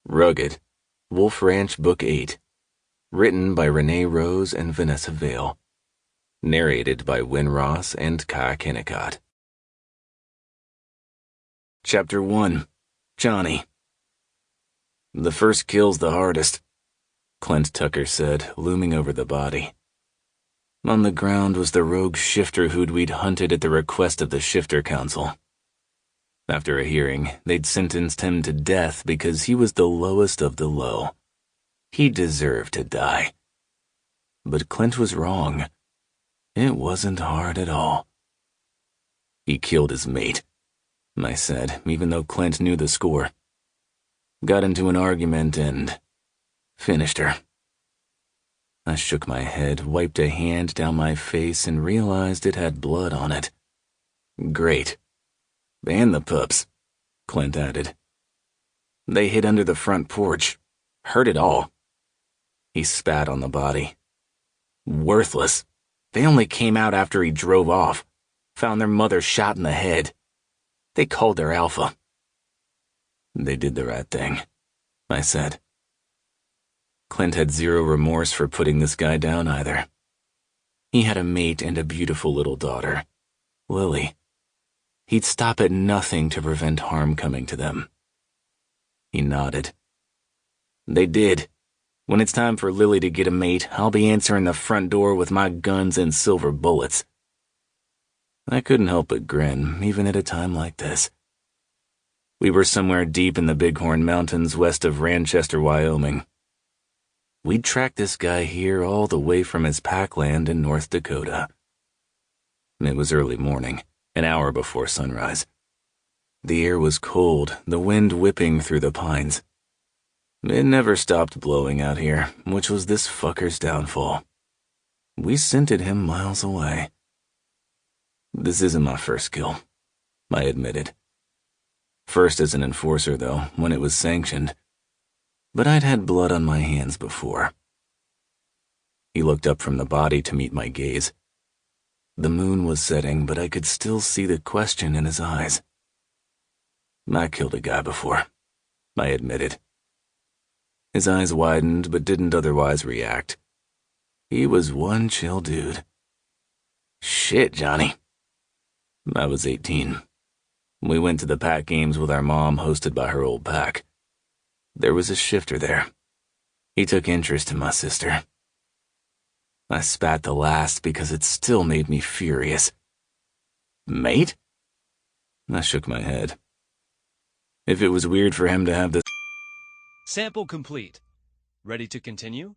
Rugged, Wolf Ranch Book 8. Written by Renee Rose and Vanessa Vale. Narrated by Win Ross and Kennicott. Chapter 1. Johnny. The first kill's the hardest, Clint Tucker said, looming over the body. On the ground was the rogue shifter we'd hunted at the request of the Shifter Council. After a hearing, they'd sentenced him to death because he was the lowest of the low. He deserved to die. But Clint was wrong. It wasn't hard at all. He killed his mate, I said, even though Clint knew the score. Got into an argument and finished her. I shook my head, wiped a hand down my face, and realized it had blood on it. Great. And the pups, Clint added. They hid under the front porch. Heard it all. He spat on the body. Worthless. They only came out after he drove off. Found their mother shot in the head. They called her Alpha. They did the right thing, I said. Clint had zero remorse for putting this guy down either. He had a mate and a beautiful little daughter, Lily. He'd stop at nothing to prevent harm coming to them. He nodded. They did. When it's time for Lily to get a mate, I'll be answering the front door with my guns and silver bullets. I couldn't help but grin, even at a time like this. We were somewhere deep in the Bighorn Mountains west of Ranchester, Wyoming. We'd tracked this guy here all the way from his packland in North Dakota. It was early morning, an hour before sunrise. The air was cold, the wind whipping through the pines. It never stopped blowing out here, which was this fucker's downfall. We scented him miles away. This isn't my first kill, I admitted. First as an enforcer, though, when it was sanctioned. But I'd had blood on my hands before. He looked up from the body to meet my gaze. The moon was setting, but I could still see the question in his eyes. I killed a guy before, I admitted. His eyes widened, but didn't otherwise react. He was one chill dude. Shit, Johnny. I was 18. We went to the pack games with our mom, hosted by her old pack. There was a shifter there. He took interest in my sister. I spat the last because it still made me furious. Mate? I shook my head. If it was weird for him to have this... Sample complete. Ready to continue?